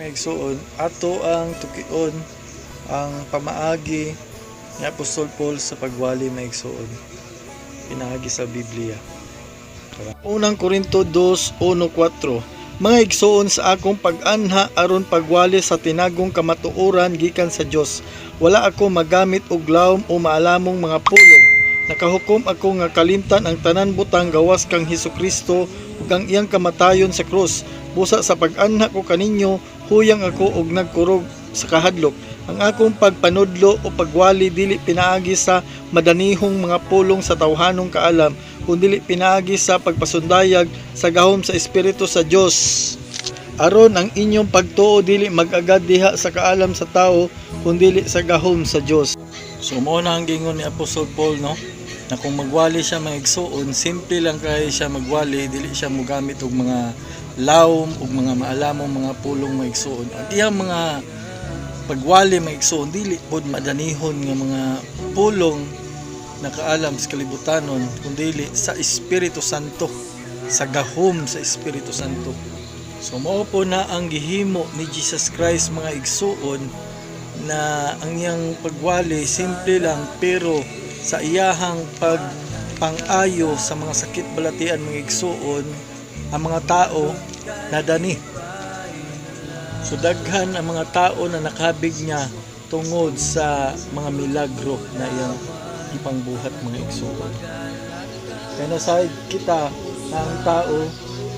Mga igsoon, ato ang tukion ang pamaagi ni Apostol Paul sa pagwali mga igsoon. Pinaagi sa Biblia. Unang Korinto 2:1-4. Mga igsoon, sa akong pag-anha aron pagwali sa tinagong kamatuoran gikan sa Dios, wala ako magamit og lawom o maalamong mga pulong. Nakahukom ako nga kalimtan ang tanan butang gawas kang Hesukristo ug ang iyang kamatayon sa krus. Busa sa pag-anha ko kaninyo, huyang ako og nagkurog sa kahadlok. Ang akong pagpanudlo o pagwali dili pinaagi sa madanihong mga pulong sa tawhanong kaalam, kundi pinaagi sa pagpasundayag sa gahom sa Espiritu sa Dios. Aron ang inyong pagtuo dili mag-agad diha sa kaalam sa tao, kundi sa gahom sa Dios. So mao na ang gingon ni Apostol Paul, no? Na kung magwali siya mga igsoon, simple lang kay siya magwali, dili siya mogamit og mga lawom ug mga maalamong mga pulong mga igsoon. Ang iyang mga pagwali mga igsoon dili pod madanihon nga mga pulong nakaalam sa kalibutanon, kundi sa Espiritu Santo, sa gahom sa Espiritu Santo. So mao po na ang gihimo ni Jesus Christ mga igsoon, na ang iyang pagwali simple lang, pero sa iyahang pagpang-ayo sa mga sakit balatian mga igsoon, ang mga tao nadani. So daghan ang mga tao na nakabig niya tungod sa mga milagro na iyang ipangbuhat mga igsoon. Kaya nasa kita na ang tao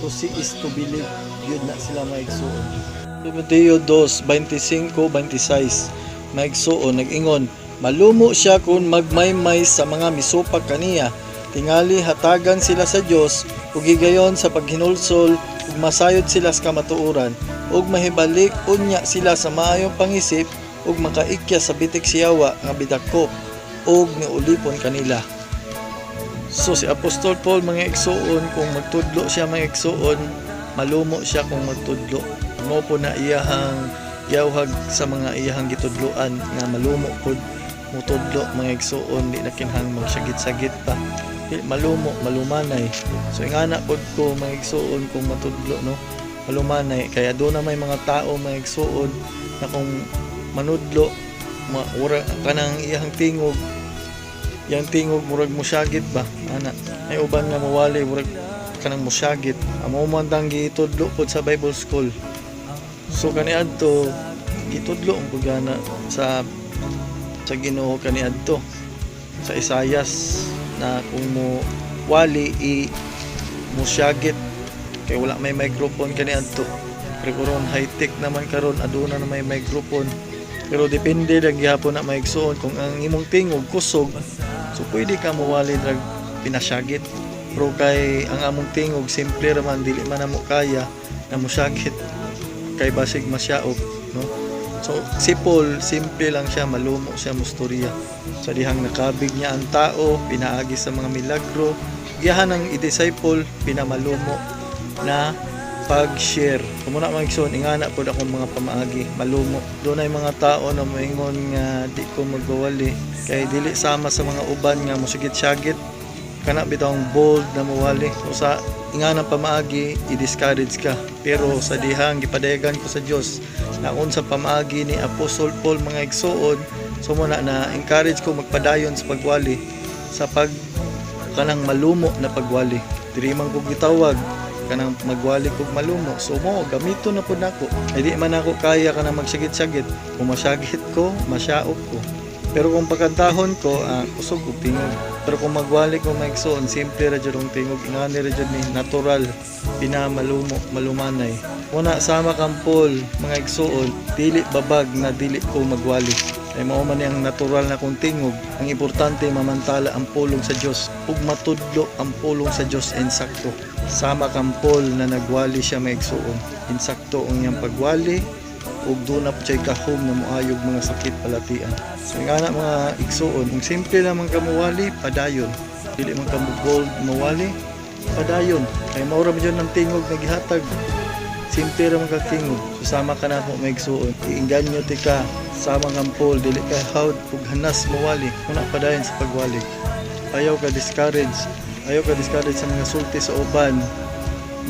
to see is to believe, yun na sila mga igsoon. Timoteo 2:25-26 mga igsoon nag-ingon, malumo siya kung magmaymay sa mga misupak kaniya, tingali hatagan sila sa Dios ug higayon sa paghinulsol ug masayod sila sa kamatuoran ug mahibalik unya sila sa maayong pangisip ug makaikya sa bitik siyawa nga bidakop ug niulipon kanila. So si Apostol Paul mga igsoon, kung magtudlo siya mga igsoon, malumo siya kung magtudlo. Mo po na iyahang giyawhag sa mga iyahang gitudloan nga malumo pod mutudlo mga igsoon, di na kinahang magsagit-sagit pa. Malumo, malumanay. So ingana pod ko mga igsoon kung matudlo, no, malumanay. Kaya doon na may mga tao mga igsoon na kung manudlo ura kanang iyang tingog, yang tingog murag musyagit ba ana, ay uban nga mawali murag kanang musyagit. Amo man tang gitudlo pod sa Bible school. So kaniadto gitudlo ang pugana sa Ginoo kaniadto sa Isayas na kung mo wali musyagit kay wala may microphone kaniadto. Pero karon high tech naman karon, aduna na may microphone. Pero depende lang gihapon na maigsoon kung ang imong tingog kusog, so pwede ka mawali drag pinasyagit. Pero kay ang among tingog simple raman, dili man namo kaya na musyagit kay basig masyaop, no? So si Paul simple lang siya, malumo siya mustorya. Sa dihang nakabig niya ang tao, pinaagi sa mga milagro, giyahan ang i-disciple, pinamalumo na pag-share. Kumuna mga igsoon, ingana po akong mga pamaagi, malumo. Doon ay mga tao na moingon nga di ko magbawali kay dili sama sa mga uban nga musigit-syagit, kana bitawng bold na mawali. So sa inganang pamaagi, i-discourage ka. Pero sa dihang gipadayagan ko sa Dios na unsa pamaagi ni Apostol Paul mga igsoon, so muna na encourage ko magpadayon sa pagwali, sa kanang malumo na pagwali. Diri man ko gitawag kanang magwali kog malumo. So mo gamito na pud nako. Ay di man ako kaya kanang magsagit-sagit. Kung masyagit ko, masyaop ko. Pero kung pagkantahon ko, kusog ko tingog. Pero kung magwali ko maigsoon, simple ra jud ang tingog, ingani ra jud ni natural, pinamalumo, malumanay. Una sama kang Paul mga igsoon, dili babag na dili ko magwali. Ay mao man ang natural na kong tingog. Ang importante mamantala ang pulong sa Dios ug matudlo ang pulong sa Dios insakto. Sama kang Paul na nagwali siya mga igsoon, insakto ang iyang pagwali ug doon na pa'y kahom na moayog mga sakit palatian. So nga na mga igsoon, kung simple lang ka mawali, padayon. Dili man ka bold mawali, padayon. Kay maura mo dyan ng tingog na gihatag. Simple lang ka tingog. So sama ka na po mga igsoon. Iinganyo ti ka, sama ng Paul, dili ka hawd ug hanas mawali. Muna padayon sa pagwali. Ayaw ka discourage. Ayaw ka discourage sa mga sulti sa uban.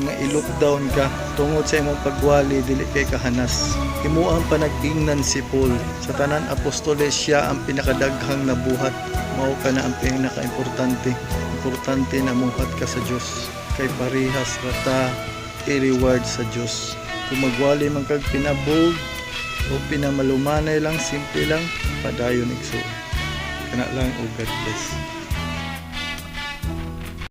nga i-lockdown ka tungod sa imong pagwali dili kay kahanas. Imo ang panag-ingnan si Paul. Sa tanan apostoles siya ang pinakadaghang nabuhat. Mao ka na ang pinaka-importante. Importante na muhat ka sa Dios. Kay parehas rata i-reward sa Dios. Kung magwali man kag pinabog o pinamalumanay lang, simple lang, padayon igsoon. Kana lang o God bless.